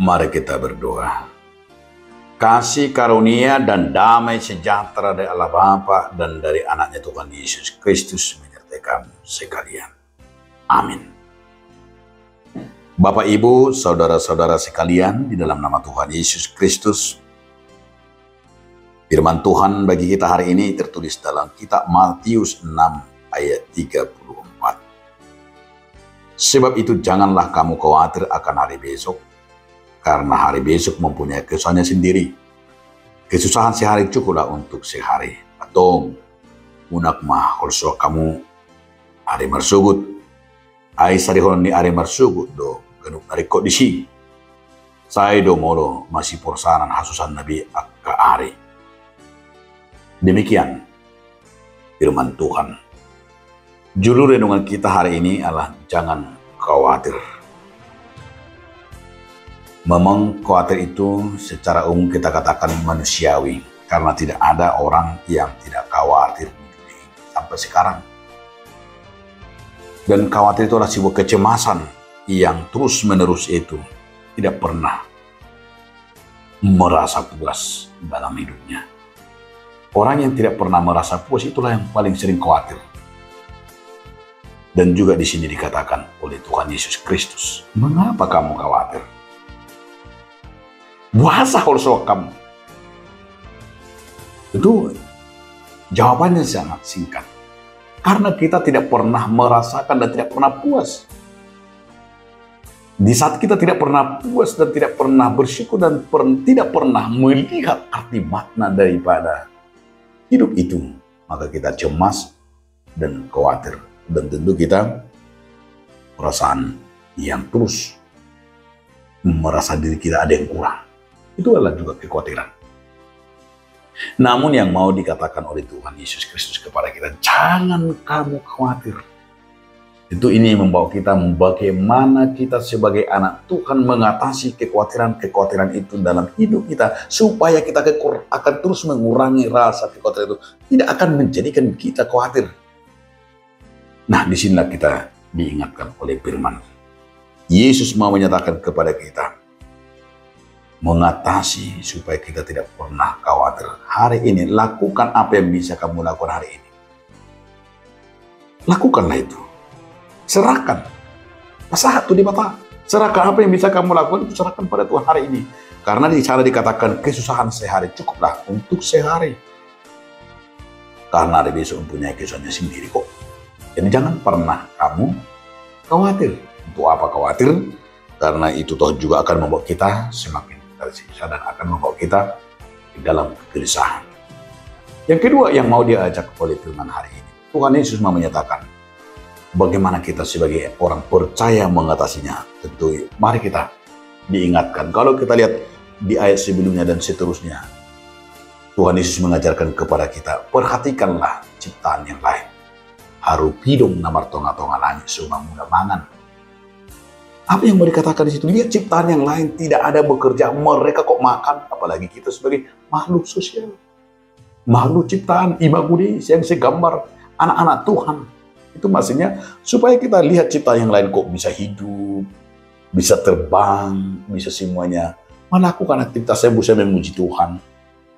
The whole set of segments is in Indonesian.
Mari kita berdoa. Kasih karunia dan damai sejahtera dari Allah Bapa dan dari anaknya Tuhan Yesus Kristus menyertai kamu sekalian. Amin. Bapak, Ibu, saudara-saudara sekalian, di dalam nama Tuhan Yesus Kristus, firman Tuhan bagi kita hari ini tertulis dalam kitab Matius 6 ayat 34. Sebab itu janganlah kamu khawatir akan hari besok, karena hari besok mempunyai kesusahannya sendiri. Kesusahan sehari cukuplah untuk sehari. Atau unak mah holso kamu hari marsugut. Ai sarihon ni hari marsugut do genuk nariko disi. Saya do molo masih porsanan hasusan Nabi akka hari. Demikian firman Tuhan. Judul renungan kita hari ini adalah jangan khawatir. Memang khawatir itu secara umum kita katakan manusiawi, karena tidak ada orang yang tidak khawatir di dunia ini sampai sekarang. Dan khawatir itu adalah sebuah kecemasan yang terus-menerus itu tidak pernah merasa puas dalam hidupnya. Orang yang tidak pernah merasa puas itulah yang paling sering khawatir. Dan juga di sini dikatakan oleh Tuhan Yesus Kristus, mengapa kamu khawatir? Buasa holso kamu. Itu jawabannya sangat singkat. Karena kita tidak pernah merasakan dan tidak pernah puas. Di saat kita tidak pernah puas dan tidak pernah bersyukur dan tidak pernah melihat arti makna daripada hidup itu, maka kita cemas dan khawatir. Dan tentu kita perasaan yang terus merasa diri kita ada yang kurang. Itu adalah juga kekhawatiran. Namun yang mau dikatakan oleh Tuhan Yesus Kristus kepada kita, jangan kamu khawatir. Itu ini membawa kita bagaimana kita sebagai anak Tuhan mengatasi kekhawatiran-kekhawatiran itu dalam hidup kita, supaya kita akan terus mengurangi rasa kekhawatiran itu, tidak akan menjadikan kita khawatir. Nah, disinilah kita diingatkan oleh firman. Yesus mau menyatakan kepada kita, mengatasi supaya kita tidak pernah khawatir. Hari ini, lakukan apa yang bisa kamu lakukan hari ini. Lakukanlah itu. Serahkan. Pasah di mata. Serahkan apa yang bisa kamu lakukan, itu serahkan pada Tuhan hari ini. Karena di sana dikatakan kesusahan sehari cukuplah untuk sehari. Karena hari besok mempunyai kesusahannya sendiri kok. Jadi jangan pernah kamu khawatir. Untuk apa khawatir? Karena itu toh juga akan membuat kita semakin tersiksa dan akan membawa kita di dalam kegelisahan. Yang kedua yang mau diajak oleh firman hari ini, Tuhan Yesus mau menyatakan bagaimana kita sebagai orang percaya mengatasinya. Tentu mari kita diingatkan. Kalau kita lihat di ayat sebelumnya dan seterusnya, Tuhan Yesus mengajarkan kepada kita, perhatikanlah ciptaan yang lain. Haru pidung namar tonga-tonga langit semua muda mangan. Apa yang mau dikatakan di situ? Lihat ciptaan yang lain tidak ada bekerja, mereka kok makan, apalagi kita sebagai makhluk sosial. Makhluk ciptaan, imaguni yang segambar anak-anak Tuhan. Itu maksudnya supaya kita lihat ciptaan yang lain kok bisa hidup, bisa terbang, bisa semuanya melakukan aktivitas yang bisa memuji Tuhan.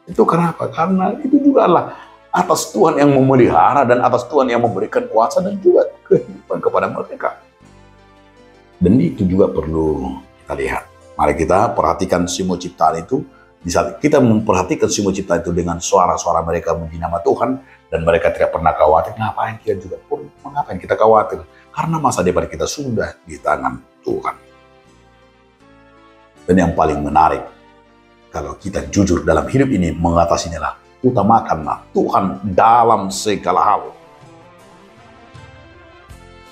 Itu kenapa? Karena itu juga adalah atas Tuhan yang memelihara dan atas Tuhan yang memberikan kuasa dan juga kehidupan kepada mereka. Dan itu juga perlu kita lihat. Mari kita perhatikan semua ciptaan itu. Di saat kita memperhatikan semua ciptaan itu dengan suara-suara mereka memuji nama Tuhan, dan mereka tidak pernah khawatir, ngapain kita khawatir? Karena masa depan kita sudah di tangan Tuhan. Dan yang paling menarik, kalau kita jujur dalam hidup ini mengatasinya lah, utamakanlah Tuhan dalam segala hal.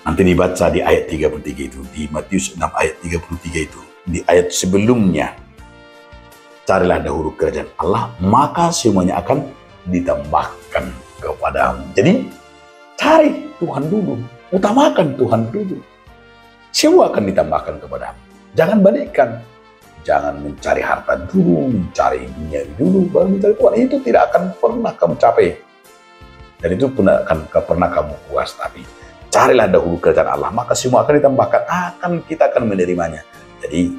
Nanti dibaca di ayat 33 itu, di Matius 6 ayat 33 itu, di ayat sebelumnya. Carilah dahulu kerajaan Allah, maka semuanya akan ditambahkan kepadamu. Jadi, cari Tuhan dulu, utamakan Tuhan dulu. Semua akan ditambahkan kepadamu. Jangan balikkan. Jangan mencari harta dulu, mencari dunia dulu, baru mencari Tuhan. Itu tidak akan pernah kamu capai. Dan itu akan pernah kamu puas, tapi carilah dahulu kerajaan Allah, maka semua akan ditambahkan, kita akan menerimanya. Jadi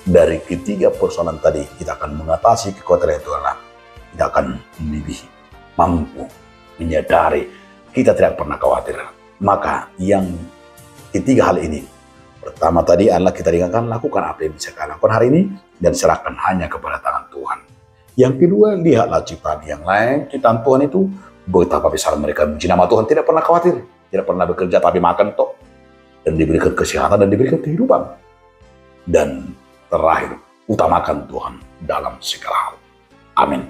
dari ketiga persoalan tadi, kita akan mengatasi kekhawatiran itu adalah kita akan lebih mampu menyadari kita tidak pernah khawatir. Maka yang ketiga hal ini, pertama tadi adalah kita ingatkan lakukan apa yang bisa kita lakukan hari ini dan serahkan hanya kepada tangan Tuhan. Yang kedua, lihatlah ciptaan yang lain. Ciptaan Tuhan itu betapa besar mereka memuji nama Tuhan, tidak pernah khawatir, tidak pernah bekerja tapi makan tok, dan diberikan kesehatan dan diberikan kehidupan. Dan terakhir, utamakan Tuhan dalam segala hal. Amin.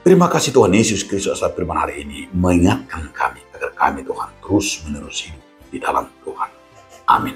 Terima kasih Tuhan Yesus Kristus atas firman hari ini mengingatkan kami agar kami Tuhan terus menerus hidup di dalam Tuhan. Amin.